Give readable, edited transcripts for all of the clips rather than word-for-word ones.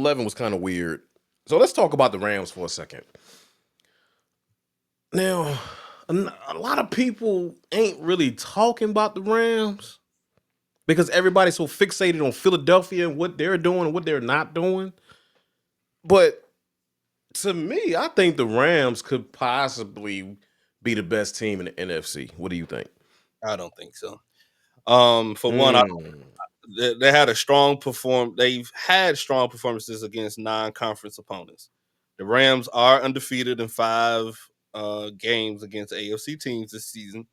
11 was kind of weird. So let's talk about the Rams for a second. Now, a lot of people ain't really talking about the Rams because everybody's so fixated on Philadelphia and what they're doing and what they're not doing. But to me, I think the Rams could possibly be the best team in the NFC. What do you think? I don't think so. For one, Mm. they had a strong perform. They've had strong performances against non-conference opponents. The Rams are undefeated in 5 games against AFC teams this season.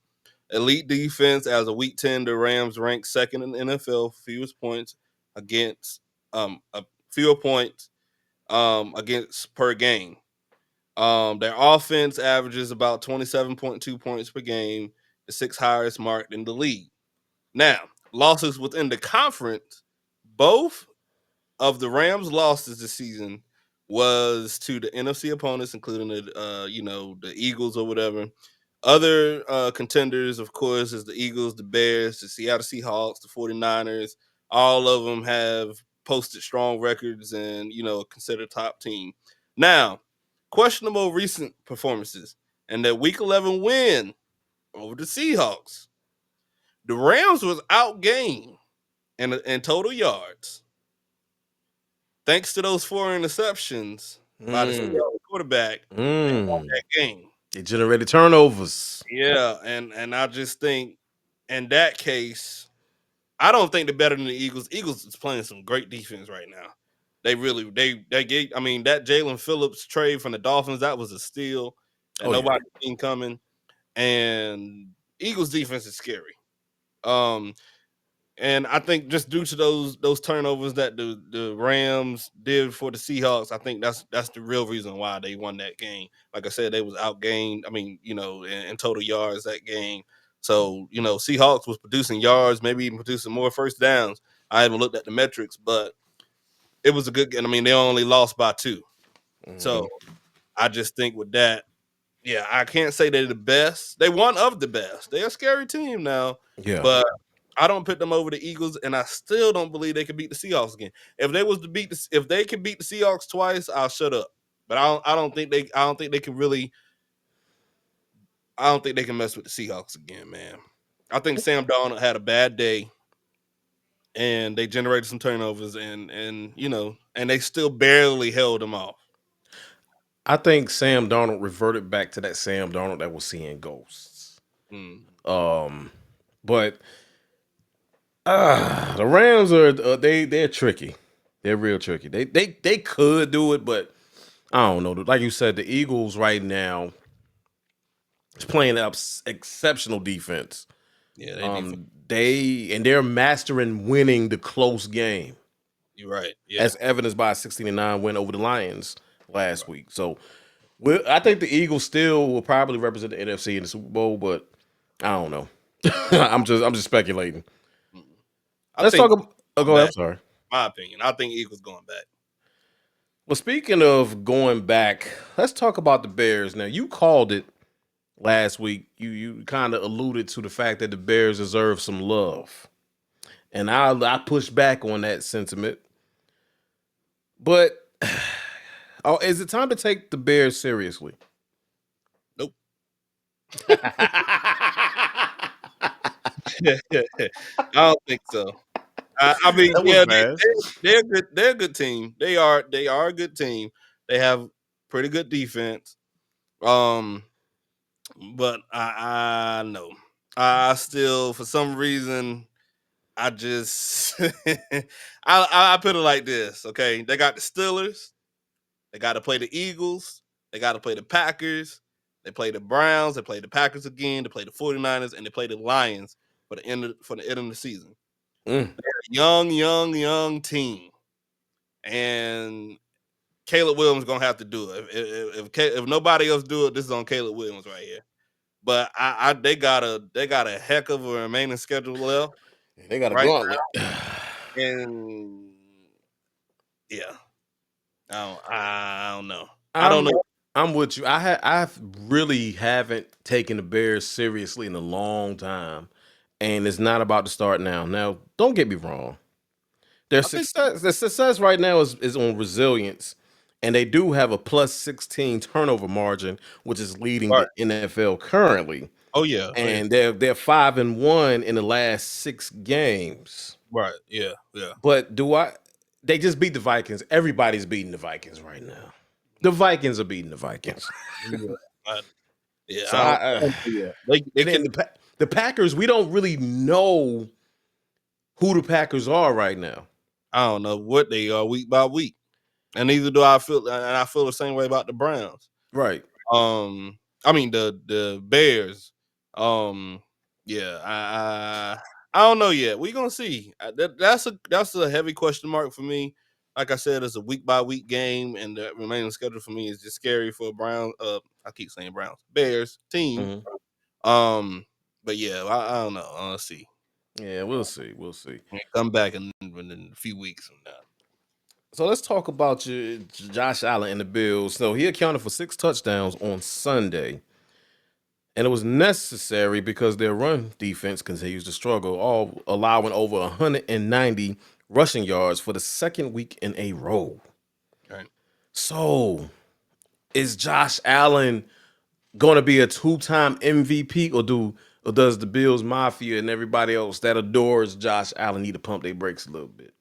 Elite defense as a Week 10, the Rams ranked second in the NFL, fewest points against fewer points against per game. Their offense averages about 27.2 points per game, the sixth highest mark in the league. Now, losses within the conference, both of the Rams' losses this season was to the NFC opponents, including the Eagles or whatever. Other contenders, of course, is the Eagles, the Bears, the Seattle Seahawks, the 49ers. All of them have posted strong records and, considered top team. Now, questionable recent performances and that Week 11 win over the Seahawks. The Rams was outgained in total yards, thanks to those 4 interceptions by the Seahawks quarterback and won Mm. that game. It generated turnovers. Yeah, and I just think in that case, I don't think they're better than the Eagles. Eagles is playing some great defense right now. They really they get. I mean, that Jalen Phillips trade from the Dolphins, that was a steal that Oh yeah. nobody seen coming. And Eagles defense is scary. Um, And I think just due to those turnovers that the Rams did for the Seahawks, I think that's the real reason why they won that game. Like I said, they was outgained. I mean, in total yards that game. So Seahawks was producing yards, maybe even producing more first downs. I haven't looked at the metrics, but it was a good game. I mean, they only lost by 2. So I just think with that, yeah, I can't say they're the best. They one of the best. They're a scary team now, Yeah. but I don't put them over the Eagles, and I still don't believe they can beat the Seahawks again. If they was to if they can beat the Seahawks twice, I'll shut up. But I don't think they can really. I don't think they can mess with the Seahawks again, man. I think Sam Darnold had a bad day, and they generated some turnovers, and they still barely held them off. I think Sam Darnold reverted back to that Sam Darnold that was seeing ghosts. Mm. But the Rams are they're tricky. They're real tricky. They could do it, but I don't know. Like you said, the Eagles right now is playing up exceptional defense. Yeah, they defense. They're mastering winning the close game, You're right. Yeah. as evidenced by a 16-9 win over the Lions last week. So I think the Eagles still will probably represent the NFC in the Super Bowl, but I don't know. I'm just speculating. Let's talk about. Oh, go ahead. I'm sorry. My opinion, I think Eagles going back. Well, speaking of going back, let's talk about the Bears. Now, you called it last week. You kind of alluded to the fact that the Bears deserve some love, and I pushed back on that sentiment. But oh, is it time to take the Bears seriously? Nope. I don't think so. I mean, yeah, they're good. They're a good team. They are a good team. They have pretty good defense. But I know. I still, for some reason, I just I put it like this. Okay, they got the Steelers. They got to play the Eagles. They got to play the Packers. They play the Browns. They play the Packers again. They play the 49ers, and they play the Lions for the end of the season. They're a young team, and Caleb Williams gonna have to do it. If nobody else do it, this is on Caleb Williams right here. But they got a heck of a remaining schedule left. They got a Right gauntlet. now, and yeah, I don't know. I don't know. I'm with you. I really haven't taken the Bears seriously in a long time, and it's not about to start now. Now, don't get me wrong. Their I think success right now is on resilience, and they do have a plus 16 turnover margin, which is leading right. the NFL currently. Oh yeah, oh yeah. And they're 5-1 in the last 6 games. Right. Yeah, yeah. But do I? They just beat the Vikings. Everybody's beating the Vikings right now. The Vikings are beating the Vikings. Yeah. I, yeah, So I, I don't know yet. They and then can the Packers. We don't really know who the Packers are right now. I don't know what they are week by week. And neither do I feel and I feel the same way about the Browns. Right. I mean the Bears. Um, yeah, I don't know yet. We gonna see. That's a heavy question mark for me. Like I said, it's a week by week game, and the remaining schedule for me is just scary for Brown. I keep saying Browns, Bears team. Mhm. Um, but yeah, I don't know. Let's see. Yeah, we'll see. We'll see. Come back in a few weeks from now. So let's talk about Josh Allen and the Bills. So he accounted for 6 touchdowns on Sunday, and it was necessary because their run defense continues to struggle, all allowing over 190 rushing yards for the second week in a row. Right. So is Josh Allen going to be a two-time MVP, or does the Bills Mafia and everybody else that adores Josh Allen need to pump their brakes a little bit?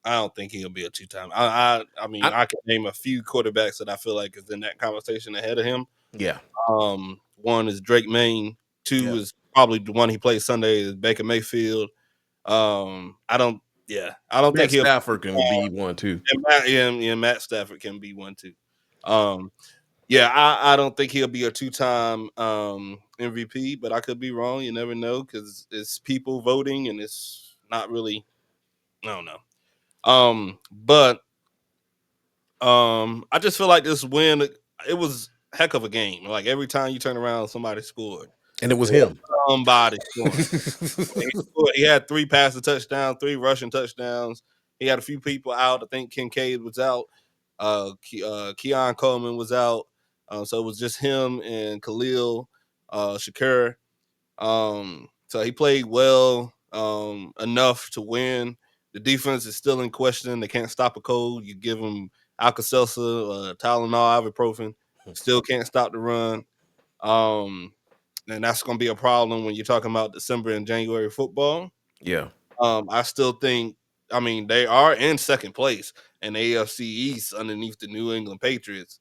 I don't think he'll be a two-time. I mean, I, I can name a few quarterbacks that I feel like is in that conversation ahead of him. yeah, One is Drake Maine. Two yeah. is probably the one he played Sunday is Baker Mayfield. I don't. Yeah, I don't think Matt he'll. Stafford can be one too. And Matt Stafford can be one too. Um, yeah, I don't think he'll be a two-time MVP, but I could be wrong. You never know because it's people voting, and it's not really. I don't know. But I just feel like this win, it was a heck of a game. Like every time you turn around, somebody scored. And it was It was him. somebody scoring. He had 3 passing touchdowns, 3 rushing touchdowns. He had a few people out. I think Kincaid was out. Keon Coleman was out. So it was just him and Khalil Shakur. So he played well enough to win. The defense is still in question. They can't stop a cold. You give them Alka-Seltzer, Tylenol, ibuprofen, still can't stop the run. Um, and that's going to be a problem when you're talking about December and January football. Yeah. I still think, I mean, they are in second place in the AFC East underneath the New England Patriots,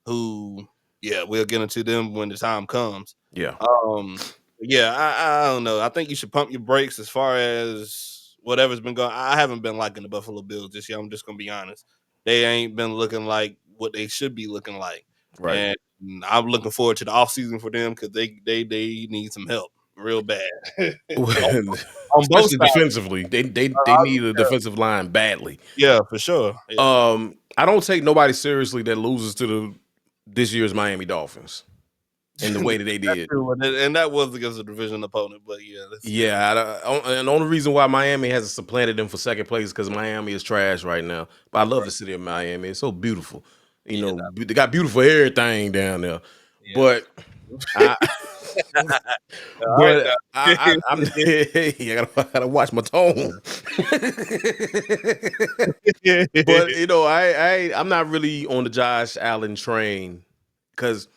who, yeah, we'll get into them when the time comes. Yeah. Um, yeah, I don't know. I think you should pump your brakes as far as whatever's been going. I haven't been liking the Buffalo Bills this year. I'm just gonna be honest. They ain't been looking like what they should be looking like, Right. and I'm looking forward to the offseason for them because they need some help real bad on both Especially sides. defensively. They need a defensive line badly. Yeah, for sure. Yeah, I don't take nobody seriously that loses to this year's Miami Dolphins in the way that they that's did. true, and that was against a division opponent. But yeah, that's still Yeah, and the only reason why Miami hasn't supplanted them for second place is because Miami is trash right now. But I love right. the city of Miami; it's so beautiful. You Yeah, know, they got beautiful everything down there. yeah. But I, All right, I'm I gotta watch my tone. But now. I'm not really on the Josh Allen train because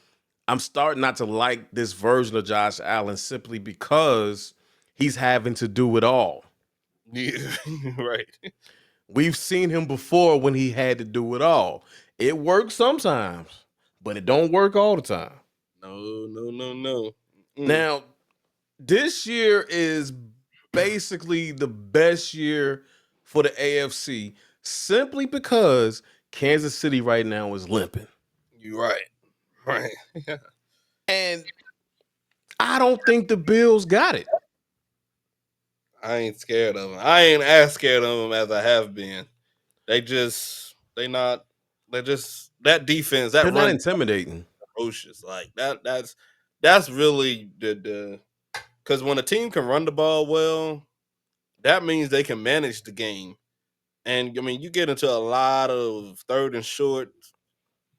I'm starting not to like this version of Josh Allen simply because he's having to do it all. Yeah, right. We've seen him before when he had to do it all. It works sometimes, but it don't work all the time. No, no, no, no. Mm. Now, this year is basically the best year for the AFC simply because Kansas City right now is limping. You right. Right. And I don't think the Bills got it. I ain't scared of them. I ain't as scared of them as I have been. They not they just that defense, that They're not run intimidating. atrocious. Like that's really the because when a team can run the ball well, that means they can manage the game. And I mean, you get into a lot of third and short.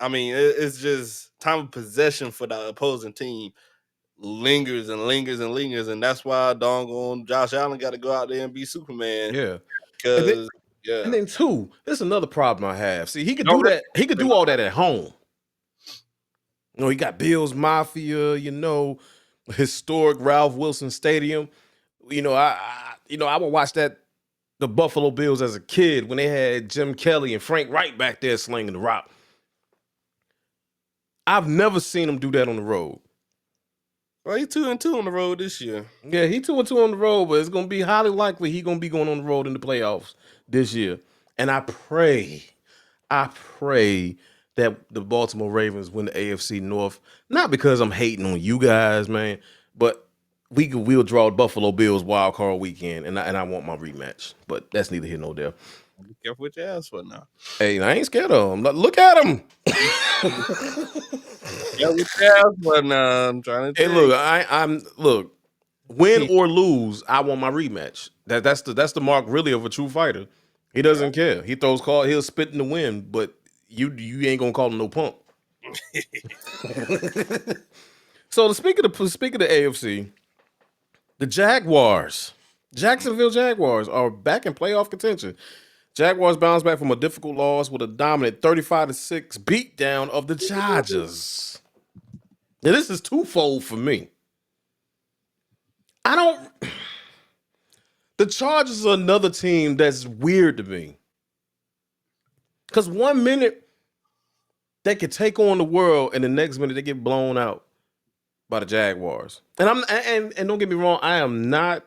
I mean, it's just time of possession for the opposing team lingers and lingers and lingers, and that's why doggone Josh Allen got to go out there and be Superman Yeah. And then because And Yeah. then two, there's another problem I have. See, he could Don't do really that. He could do all that at home. You know, he got Bills Mafia. You know, historic Ralph Wilson Stadium. I would watch the Buffalo Bills as a kid when they had Jim Kelly and Frank Wright back there slinging the rock. I've never seen him do that on the road. Well, he 2-2 on the road this year. Yeah, he 2-2 on the road, but it's gonna be highly likely he gonna be going on the road in the playoffs this year. And I pray that the Baltimore Ravens win the AFC North. Not because I'm hating on you guys, man, but we'll draw Buffalo Bills wild card weekend, and I want my rematch. But that's neither here nor there. Be careful what you ask for now. Hey, I ain't scared of him. Look at him. Yeah, what you ask for now. I'm trying to Hey, tell you. look, I'm look. Win or lose, I want my rematch. That's the mark really of a true fighter. He doesn't care. He throws call. He'll spit in the wind, but you ain't gonna call him no punk. So speaking of the AFC, the Jacksonville Jaguars, are back in playoff contention. Jaguars bounced back from a difficult loss with a dominant 35-6 beatdown of the Chargers. Now this is twofold for me. I don't. The Chargers are another team that's weird to me. Because 1 minute they could take on the world, and the next minute they get blown out by the Jaguars. And don't get me wrong, I am not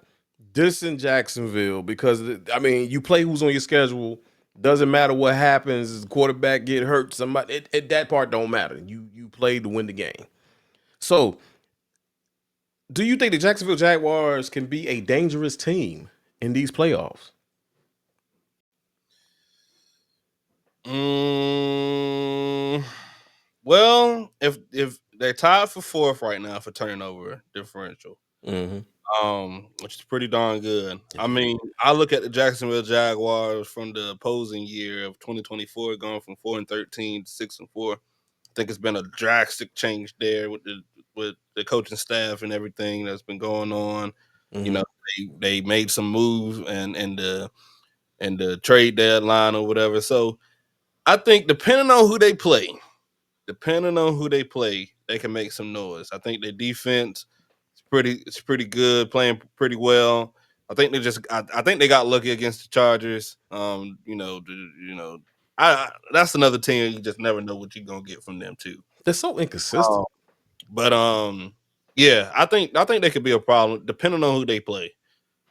dissing Jacksonville because I mean you play who's on your schedule. Doesn't matter what happens. The quarterback get hurt. Somebody that part don't matter. You play to win the game. So, do you think the Jacksonville Jaguars can be a dangerous team in these playoffs? Mm, well, if they're tied for fourth right now for turnover differential, Mm-hmm. which is pretty darn good. I mean, I look at the Jacksonville Jaguars from the opposing year of 2024, going from 4-13 to 6-4. I think it's been a drastic change there with the coaching staff and everything that's been going on. You Mm-hmm. know, they made some moves and the trade deadline or whatever. So I think depending on who they play, they can make some noise. I think their defense it's pretty good, playing pretty well. I think they got lucky against the Chargers. That's another team you just never know what you're gonna get from them too. They're so Um, inconsistent. but yeah, I think they could be a problem depending on who they play.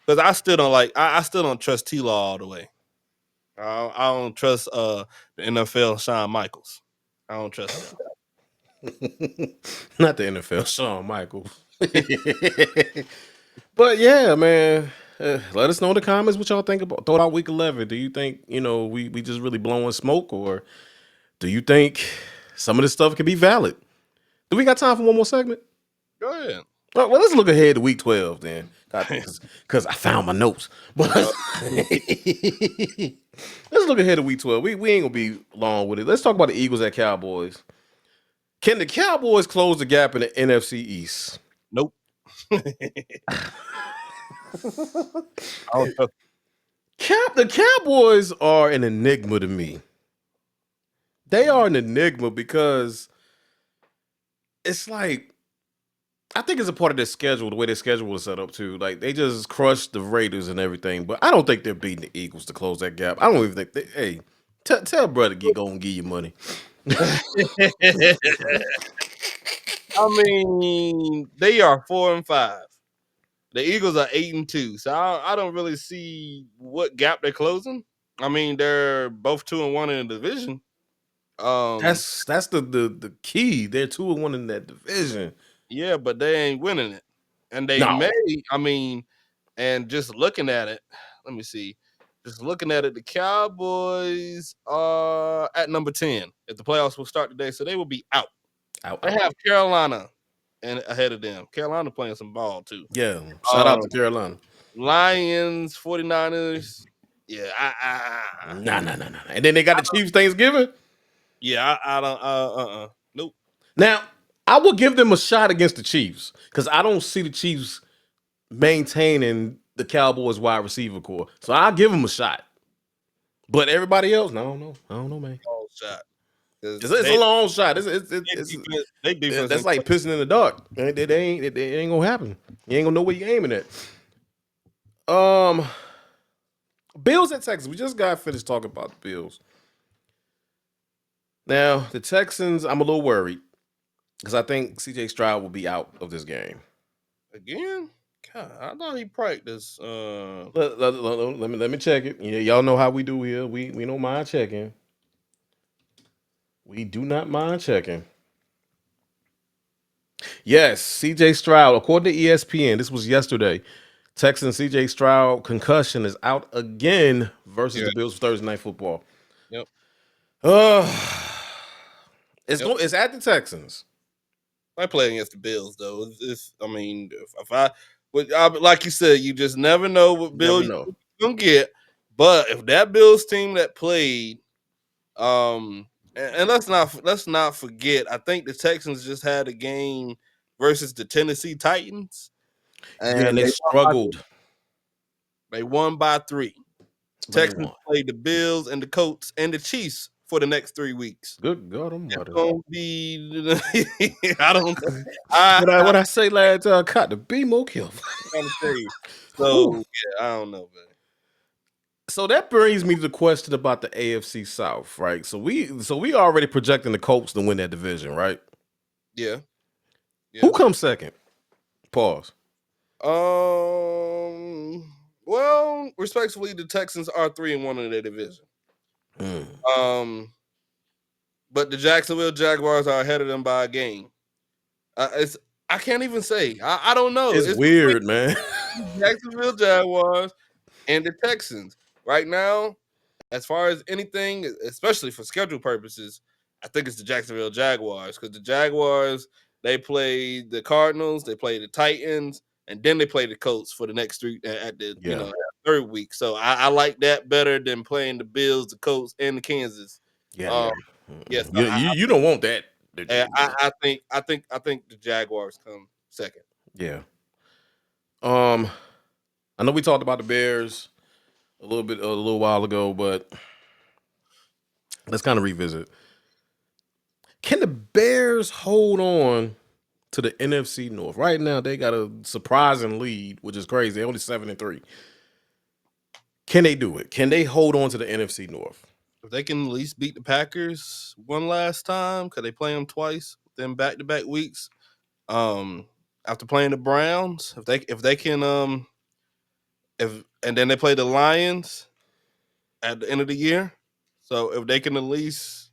Because I still don't trust T Law all the way. I don't trust the NFL Shawn Michaels. I don't trust them. Not the NFL, Shawn Michaels. But yeah, man. Let us know in the comments what y'all think about throw out week 11. Do you think, we just really blowing smoke, or do you think some of this stuff can be valid? Do we got time for one more segment? Go ahead. Well, let's look ahead to week 12 then. Because I found my notes. But Uh, let's look ahead to week 12. We ain't gonna be long with it. Let's talk about the Eagles at Cowboys. Can the Cowboys close the gap in the NFC East? nope. I don't trust. The Cowboys are an enigma to me. They are an enigma because it's like I think it's a part of their schedule, the way their schedule was set up too. Like they just crushed the Raiders and everything, but I don't think they're beating the Eagles to close that gap. I don't even think hey, tell brother go and give you money. I mean, they are 4-5. The Eagles are 8-2. So I don't really see what gap they're closing. I mean, they're both 2-1 in the division. Um, That's the key. They're 2-1 in that division. yeah, but they ain't winning it. And they No, may, I mean, and just looking at it, let me see. Just looking at it, the Cowboys are at number 10 if the playoffs will start today. So they will be out. out, They out. have Carolina and ahead of them. Carolina playing some ball too. Yeah, shout out Um, to Carolina. Lions, 49ers. Yeah, Nah, nah, nah, nah. And then they got the Chiefs Thanksgiving. yeah, I don't nope. Now, I will give them a shot against the Chiefs because I don't see the Chiefs maintaining the Cowboys wide receiver core. So I'll give them a shot. But everybody else, no, no, I don't know, man. Long shot because It's a long shot. they defense That's ain't like pissing in the dark. It ain't gonna happen. You ain't gonna know where you're aiming at. Um, Bills at Texans. We just got finished talking about the Bills. Now the Texans, I'm a little worried because I think CJ Stroud will be out of this game. again. God, I thought he practiced. Let me check it. Y'all know how we do here. We don't mind checking. We do not mind checking. Yes, CJ Stroud, according to ESPN, this was yesterday. Texan CJ Stroud concussion is out again versus Yeah. the Bills for Thursday night football. Yep. Uh Yep. it's at the Texans. I play against the Bills though. I mean, if I, like you said, you just never know what Bill Never you're know. gonna get. But if that Bills team that played, and let's not forget, I think the Texans just had a game versus the Tennessee Titans, Yeah, and and they struggled, they won by 3. but they Texans won. played the Bills and the Colts and the Chiefs for the next 3 weeks. Good God It's Almighty! gonna be, I don't know. I, What I say last cut the be more careful. trying to tell you. Whew. So yeah, I don't know, man. So that brings me to the question about the AFC South, right? So we already projecting the Colts to win that division, right? Yeah, Who yeah. comes second? Pause. Well, respectfully, the Texans are 3-1 in their division. Hmm. Um, but the Jacksonville Jaguars are ahead of them by a game. It's I can't even say. I don't know. It's It's weird, man. between the Jacksonville Jaguars and the Texans right now. As far as anything, especially for schedule purposes, I think it's the Jacksonville Jaguars because the Jaguars they play the Cardinals, they play the Titans, and then they play the Colts for the next 3 at the Yeah, third week. So I like that better than playing the Bills, the Colts, and the Kansas. yeah, Um, yeah. yes, You, you you don't want that. I think the Jaguars come second. Yeah. Um, I know we talked about the Bears a little while ago, but let's kind of revisit. Can the Bears hold on to the NFC North? Right now, they got a surprising lead, which is crazy. They're only 7-3. Can they do it? Can they hold on to the NFC North? If they can at least beat the Packers one last time, because they play them twice within back-to-back weeks. After playing the Browns, if they can if and then they play the Lions at the end of the year. So if they can at least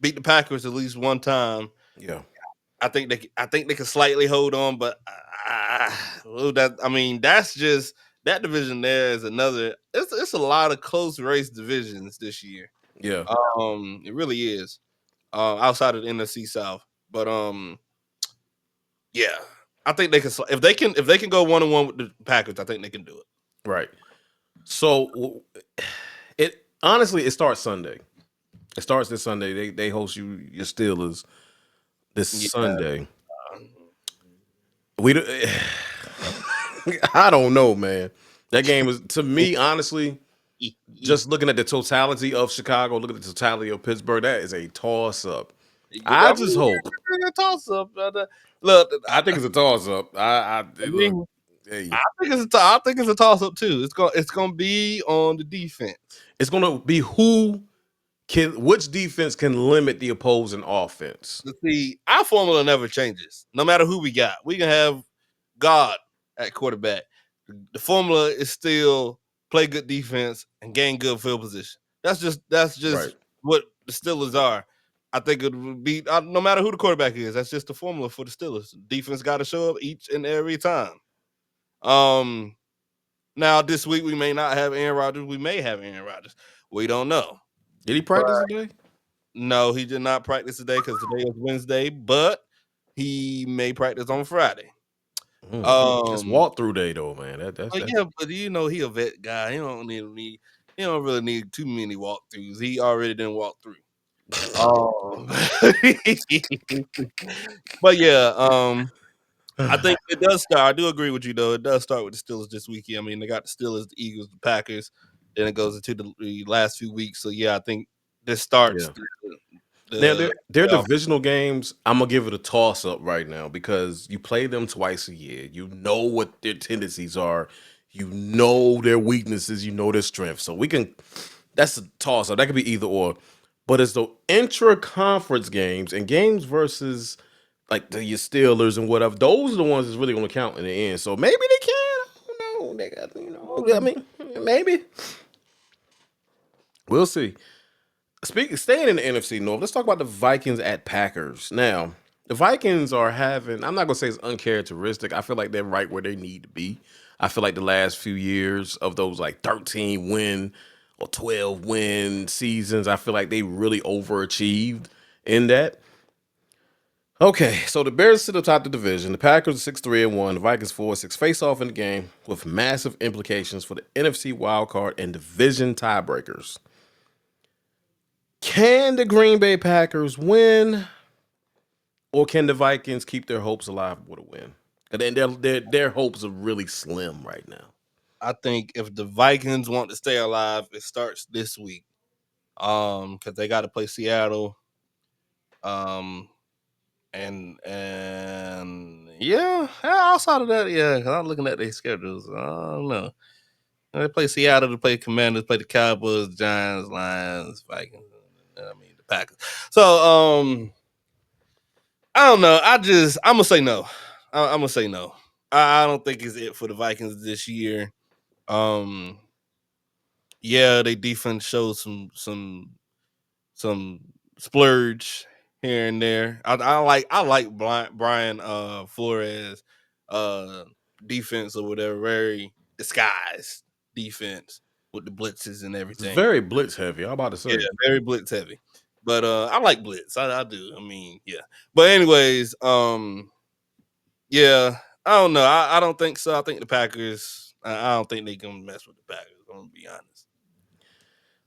beat the Packers at least one time, Yeah, I think they can slightly hold on. But that's just that division. There is another. It's a lot of close race divisions this year. yeah, It really is. Outside of the NFC South, but yeah, I think they can. If they can go 1-1 with the Packers, I think they can do it. right. So it honestly it starts Sunday. It starts this Sunday. They host your Steelers this Yeah. Sunday. We I don't know, man. That game is to me honestly. Just looking at the totality of Chicago, looking at the totality of Pittsburgh, that is a toss up. I I just mean, hope. it's a toss up. Look, I think it's a toss up. I Look. mean, Hey, I think it's a toss up too. It's gonna be on the defense. it's gonna be which defense can limit the opposing offense. But see, our formula never changes. No matter who we got, we can have God at quarterback. The formula is still play good defense and gain good field position. That's just Right. what the Steelers are. I think it would be no matter who the quarterback is. That's just the formula for the Steelers. Defense got to show up each and every time. Um, Now this week we may not have Aaron Rodgers. We may have Aaron Rodgers. We don't know. Did he But practice today? no, he did not practice today because today is Wednesday. But he may practice on Friday. That's Um, walkthrough day though, man. but That's yeah, but he a vet guy. He don't really need too many walkthroughs. He already didn't walk through. Um, but yeah, I think it does start. I do agree with you though. It does start with the Steelers this weekend. I mean, they got the Steelers, the Eagles, the Packers. Then it goes into the last few weeks. So yeah, I think this starts Yeah. Now the their playoff. divisional games, I'm gonna give it a toss up right now because you play them twice a year. You know what their tendencies are. You know their weaknesses. You know their strengths. So we can. That's a toss up. That could be either or. But it's the intra conference games and games versus like the your Steelers and whatever. Those are the ones that's really gonna count in the end. So maybe they can. I don't know. They got I mean maybe we'll see. Staying in the NFC North, let's talk about the Vikings at Packers. Now, the Vikings are having, I'm not gonna say it's uncharacteristic. I feel like they're right where they need to be. I feel like the last few years of those like 13 win or 12 win seasons, I feel like they really overachieved in that. Okay, so the Bears sit atop the division. The Packers are 6-3-1. The Vikings 4-6 face off in the game with massive implications for the NFC wildcard and division tiebreakers. Can the Green Bay Packers win, or can the Vikings keep their hopes alive with a win? And then their hopes are really slim right now. I think if the Vikings want to stay alive, it starts this week. Because they got to play Seattle. Um, and yeah, outside of that, yeah, because I'm looking at their schedules. I don't know. They play Seattle, they play Commanders, play the Cowboys, Giants, Lions, Vikings. I mean the Packers. So I don't know. I'm gonna say no. I'm gonna say no. I don't think it's it for the Vikings this year. Um, yeah, they defense shows some splurge here and there. I like Brian Flores defense or whatever, very disguised defense with the blitzes and It's everything. very blitz heavy. I'm about to Yeah, say. very blitz heavy. But I like blitz. I do. I mean, yeah. But anyways, yeah, I don't know. I don't think so. I think the Packers. I don't think they can mess with the Packers. I'm gonna be honest.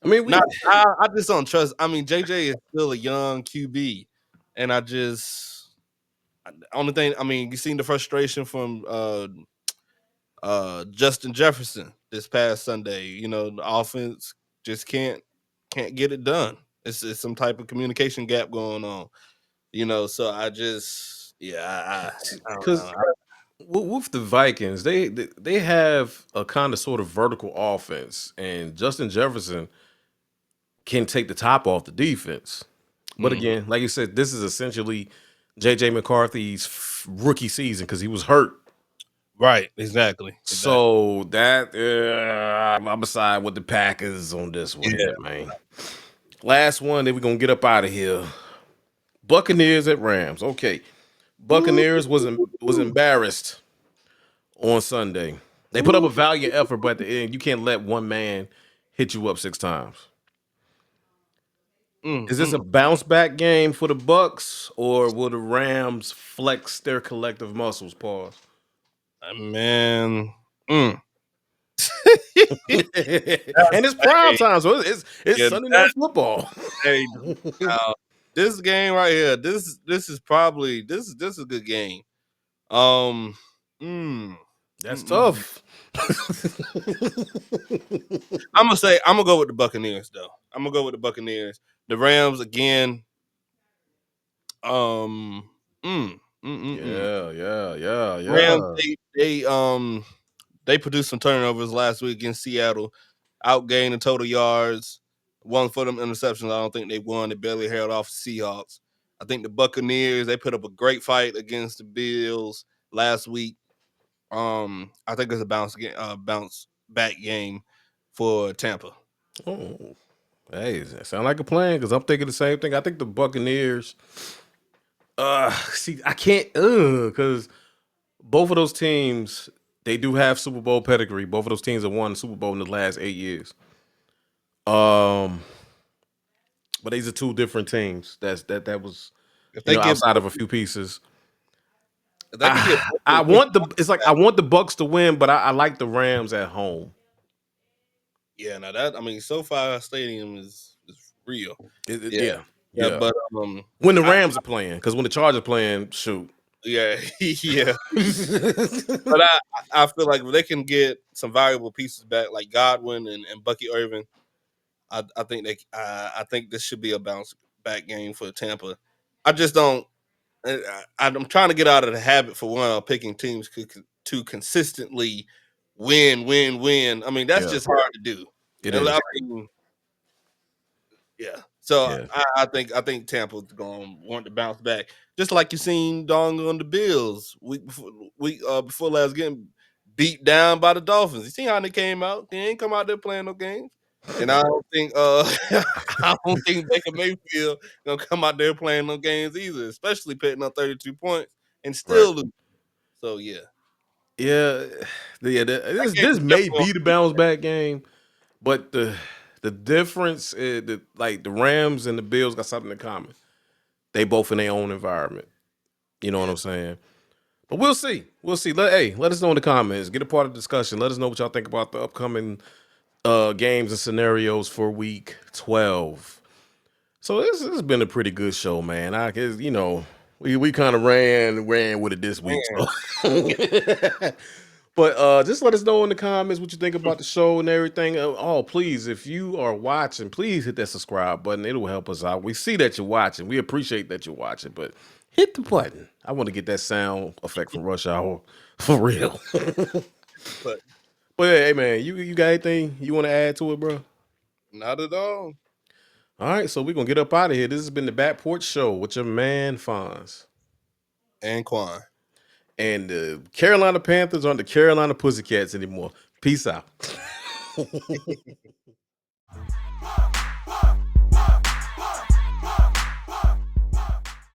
I mean, Not, we I just don't trust. I mean, JJ is still a young QB, and I just only thing. I mean, you seen the frustration from Justin Jefferson this past Sunday. You know, the offense just can't get it done. It's some type of communication gap going on. You know, so I just yeah, I don't know. because with the Vikings, they have a kind of sort of vertical offense, and Justin Jefferson can take the top off the defense. But Mhm. again, like you said, this is essentially JJ McCarthy's rookie season because he was hurt. Right, exactly. So that I'm beside with the Packers on this one Yeah. here, man. Last one, then we're gonna get up out of here. Buccaneers at Rams. Okay. Woo. Buccaneers was embarrassed on Sunday. They put up a valiant effort, but at the end, you can't let one man hit you up 6 times. Is this a Mm. bounce back game for the Bucks, or will the Rams flex their collective muscles? Pause. Man. Mm. And That's it's prime hey, time, so it's yeah, Sunday that night football. hey, now, this game right here, this is probably this is a good game. Um, mm, That's mm. tough. I'm gonna go with the Buccaneers though. I'm gonna go with the Buccaneers. The Rams again. Um, mm, mm. Yeah, yeah, yeah, Rams yeah. they produced some turnovers last week against Seattle, outgained in total yards. One for them interceptions. I don't think they won. They barely held off the Seahawks. I think the Buccaneers they put up a great fight against the Bills last week. I think it's a bounce back game for Tampa. Oh, hey, that sound like a plan because I'm thinking the same thing. I think the Buccaneers. See, I can't, because both of those teams they do have Super Bowl pedigree. Both of those teams have won Super Bowl in the last 8 years. Um, but these are two different teams. That was If they give, outside of a few pieces. if they could get, I want the it's like I want the Bucks to win, but I like the Rams at home. yeah. Now that I mean, SoFi Stadium is real. Yeah, Yeah, yeah. yeah. But When the I Rams are playing, because when the Chargers are playing, shoot. Yeah, yeah. But I feel like if they can get some valuable pieces back, like Godwin and Bucky Irvin, I think this should be a bounce back game for Tampa. I just don't. I'm trying to get out of the habit for one of picking teams to consistently win. I mean, that's Yeah, just hard to do. it And is. I mean, yeah. So Yeah, I think Tampa's going to want to bounce back, just like you seen Dong on the Bills before last getting beat down by the Dolphins. You see how they came out? They ain't come out there playing no games. And I don't think I don't think Baker Mayfield gonna come out there playing no games either, especially putting up 32 points and right. still lose. So yeah, Yeah, yeah. that This game this is may definitely on be the the bounce replay. back game, but the difference is that like the Rams and the Bills got something in common. They both in their own environment. You know what Yeah, I'm saying? But we'll see. We'll see. Let us know in the comments. Get a part of the discussion. Let us know what y'all think about the upcoming games and scenarios for week 12. So this has been a pretty good show, man. I guess we kind of ran with it this week. man. So but just let us know in the comments what you think about the show and everything. Oh, please, if you are watching, please hit that subscribe button. It will help us out. We see that you're watching. We appreciate that you're watching, but hit the button. I want to get that sound effect from Rush Hour for real. But But hey, man, you got anything you want to add to it, bro? not at all. All right, so we're gonna get up out of here. This has been the Back Porch Show with your man Fonz. And Quan. And the Carolina Panthers aren't the Carolina Pussycats anymore. Peace out.